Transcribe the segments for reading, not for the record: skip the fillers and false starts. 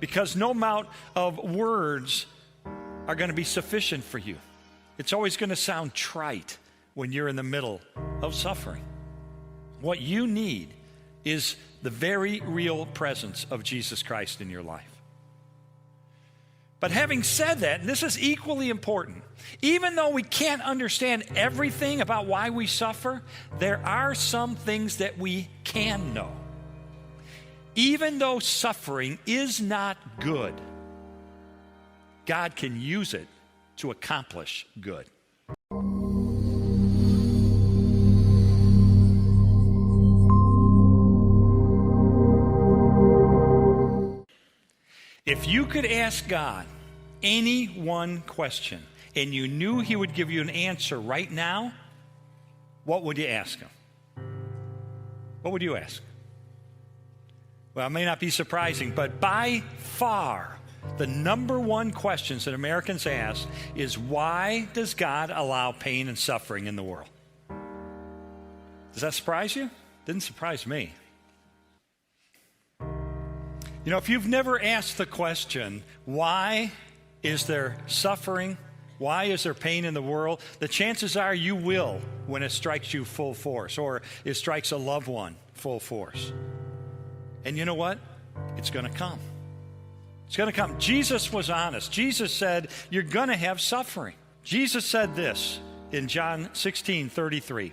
because no amount of words are going to be sufficient for you. It's always going to sound trite when you're in the middle of suffering. What you need is the very real presence of Jesus Christ in your life. But having said that, and this is equally important, even though we can't understand everything about why we suffer, there are some things that we can know. Even though suffering is not good, God can use it to accomplish good. If you could ask God any one question and you knew he would give you an answer right now, what would you ask him? What would you ask? Well, it may not be surprising, but by far, the number one questions that Americans ask is, why does God allow pain and suffering in the world? Does that surprise you? Didn't surprise me. You know, if you've never asked the question, why is there suffering? Why is there pain in the world? The chances are you will when it strikes you full force, or it strikes a loved one full force. And you know what? It's going to come. It's going to come. Jesus was honest. Jesus said, you're going to have suffering. Jesus said this in John 16:33.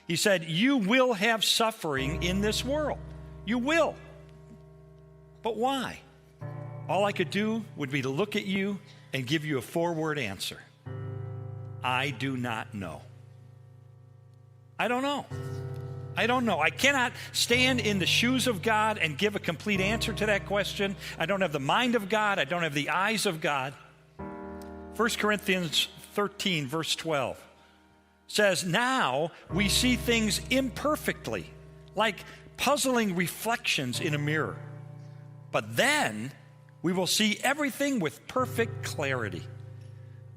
He said, you will have suffering in this world. You will. But why? All I could do would be to look at you and give you a 4-word answer. I do not know. I don't know. I don't know. I cannot stand in the shoes of God and give a complete answer to that question. I don't have the mind of God. I don't have the eyes of God. 1 Corinthians 13, verse 12 says, now we see things imperfectly, like puzzling reflections in a mirror. But then we will see everything with perfect clarity.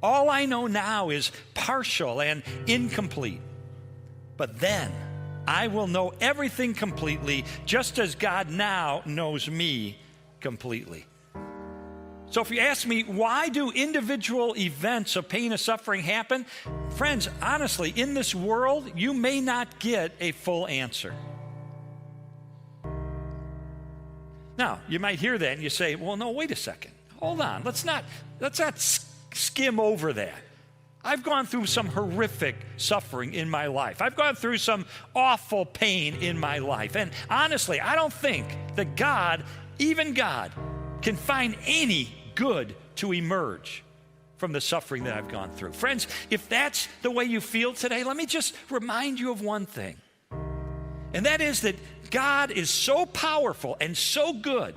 All I know now is partial and incomplete. But then I will know everything completely, just as God now knows me completely. So if you ask me, why do individual events of pain and suffering happen? Friends, honestly, in this world, you may not get a full answer. Now, you might hear that and you say, well, no, wait a second. Hold on. Let's not skim over that. I've gone through some horrific suffering in my life. I've gone through some awful pain in my life. And honestly, I don't think that God, even God, can find any good to emerge from the suffering that I've gone through. Friends, if that's the way you feel today, let me just remind you of one thing. And that is that God is so powerful and so good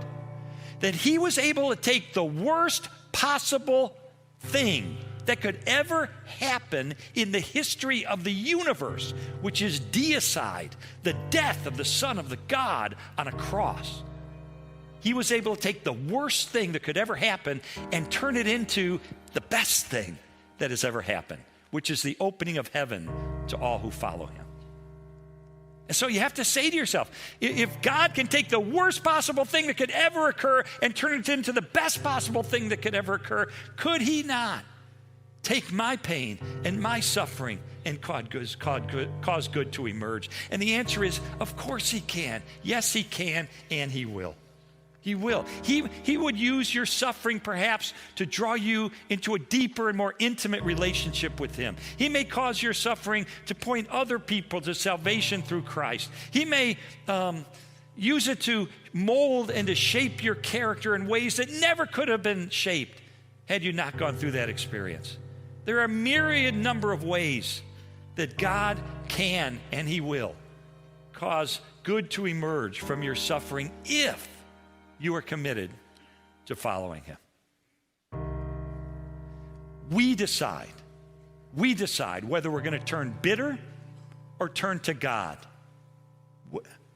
that he was able to take the worst possible thing that could ever happen in the history of the universe, which is deicide, the death of the Son of the God on a cross. He was able to take the worst thing that could ever happen and turn it into the best thing that has ever happened, which is the opening of heaven to all who follow him. And so you have to say to yourself, if God can take the worst possible thing that could ever occur and turn it into the best possible thing that could ever occur, could he not take my pain and my suffering and cause good to emerge? And the answer is, of course he can. Yes, he can, and he will. He will. He would use your suffering perhaps to draw you into a deeper and more intimate relationship with him. He may cause your suffering to point other people to salvation through Christ. He may use it to mold and to shape your character in ways that never could have been shaped had you not gone through that experience. There are a myriad number of ways that God can and he will cause good to emerge from your suffering if you are committed to following him. We decide whether we're going to turn bitter or turn to God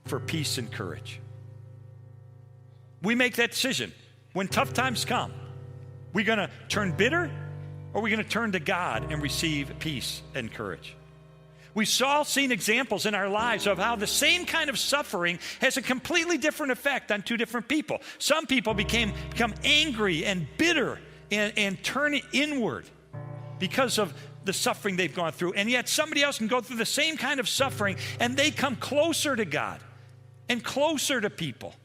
for peace and courage. We make that decision. When tough times come, we're going to turn bitter or we're going to turn to God and receive peace and courage. We've all seen examples in our lives of how the same kind of suffering has a completely different effect on two different people. Some people become angry and bitter and turn inward because of the suffering they've gone through. And yet somebody else can go through the same kind of suffering and they come closer to God and closer to people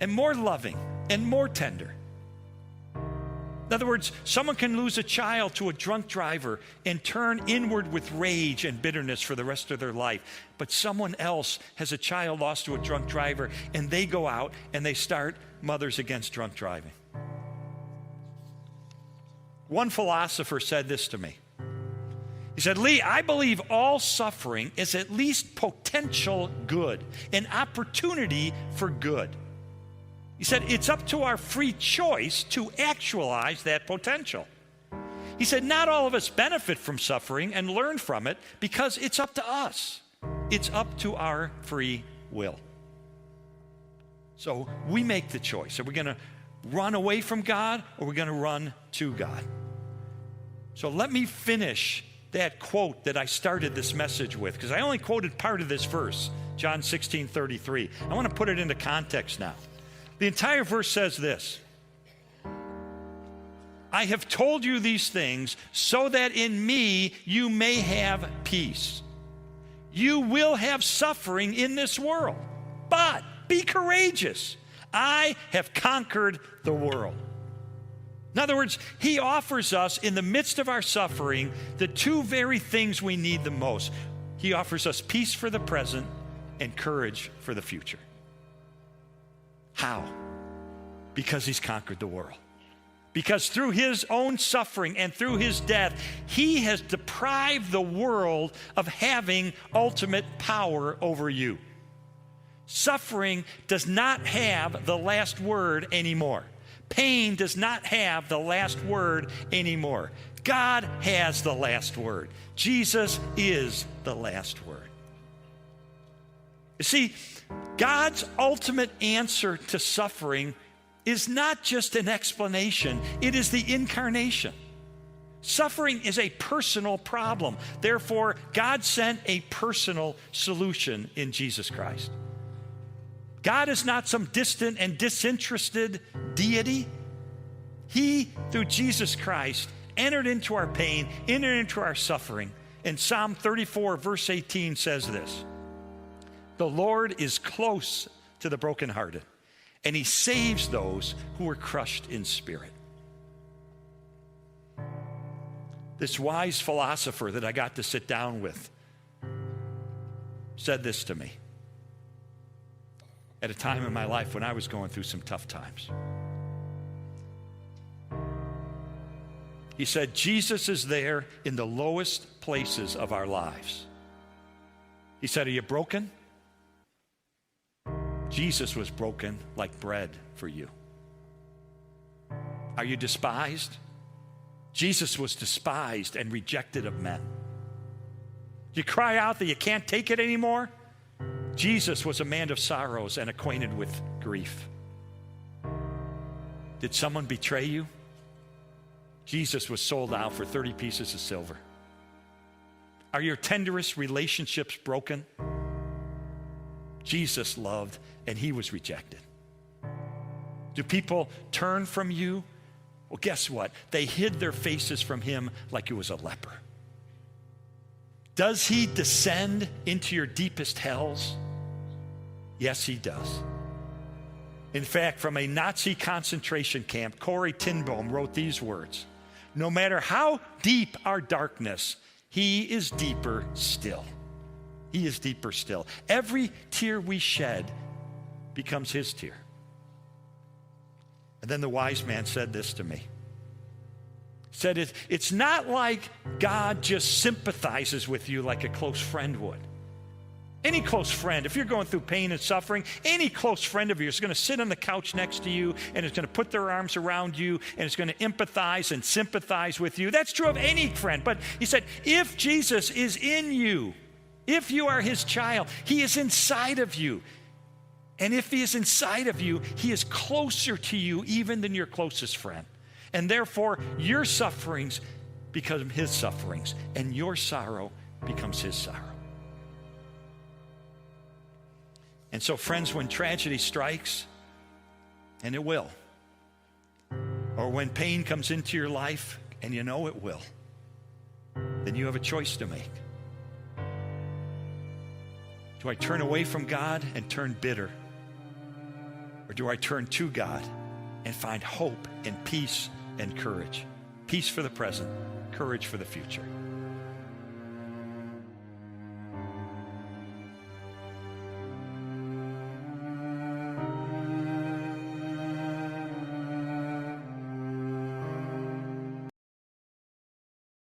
and more loving and more tender. In other words, someone can lose a child to a drunk driver and turn inward with rage and bitterness for the rest of their life. But someone else has a child lost to a drunk driver and they go out and they start Mothers Against Drunk Driving. One philosopher said this to me. He said, Lee, I believe all suffering is at least potential good, an opportunity for good. He said, it's up to our free choice to actualize that potential. He said, not all of us benefit from suffering and learn from it because it's up to us. It's up to our free will. So we make the choice. Are we going to run away from God or are we going to run to God? So let me finish that quote that I started this message with, because I only quoted part of this verse, John 16:33. I want to put it into context now. The entire verse says this: I have told you these things so that in me you may have peace. You will have suffering in this world, but be courageous. I have conquered the world. In other words, he offers us in the midst of our suffering the two very things we need the most. He offers us peace for the present and courage for the future. How? Because he's conquered the world. Because through his own suffering and through his death, he has deprived the world of having ultimate power over you. Suffering does not have the last word anymore. Pain does not have the last word anymore. God has the last word. Jesus is the last word. You see, God's ultimate answer to suffering is not just an explanation, it is the incarnation. Suffering is a personal problem. Therefore, God sent a personal solution in Jesus Christ. God is not some distant and disinterested deity. He, through Jesus Christ, entered into our pain, entered into our suffering. And Psalm 34, verse 18 says this: the Lord is close to the brokenhearted, and he saves those who are crushed in spirit. This wise philosopher that I got to sit down with said this to me at a time in my life when I was going through some tough times. He said, Jesus is there in the lowest places of our lives. He said, are you broken? Jesus was broken like bread for you. Are you despised? Jesus was despised and rejected of men. You cry out that you can't take it anymore? Jesus was a man of sorrows and acquainted with grief. Did someone betray you? Jesus was sold out for 30 pieces of silver. Are your tenderest relationships broken? Jesus loved and he was rejected. Do people turn from you? Well, guess what? They hid their faces from him like he was a leper. Does he descend into your deepest hells? Yes, he does. In fact, from a Nazi concentration camp, Corrie ten Boom wrote these words: no matter how deep our darkness, he is deeper still. He is deeper still. Every tear we shed becomes his tear. And then the wise man said this to me. He said, it's not like God just sympathizes with you like a close friend would. Any close friend, if you're going through pain and suffering, any close friend of yours is going to sit on the couch next to you and is going to put their arms around you and is going to empathize and sympathize with you. That's true of any friend. But he said, if Jesus is in you, if you are his child, he is inside of you. And if he is inside of you, he is closer to you even than your closest friend. And therefore, your sufferings become his sufferings, and your sorrow becomes his sorrow. And so, friends, when tragedy strikes, and it will, or when pain comes into your life, and you know it will, then you have a choice to make. Do I turn away from God and turn bitter? Or do I turn to God and find hope and peace and courage? Peace for the present, courage for the future.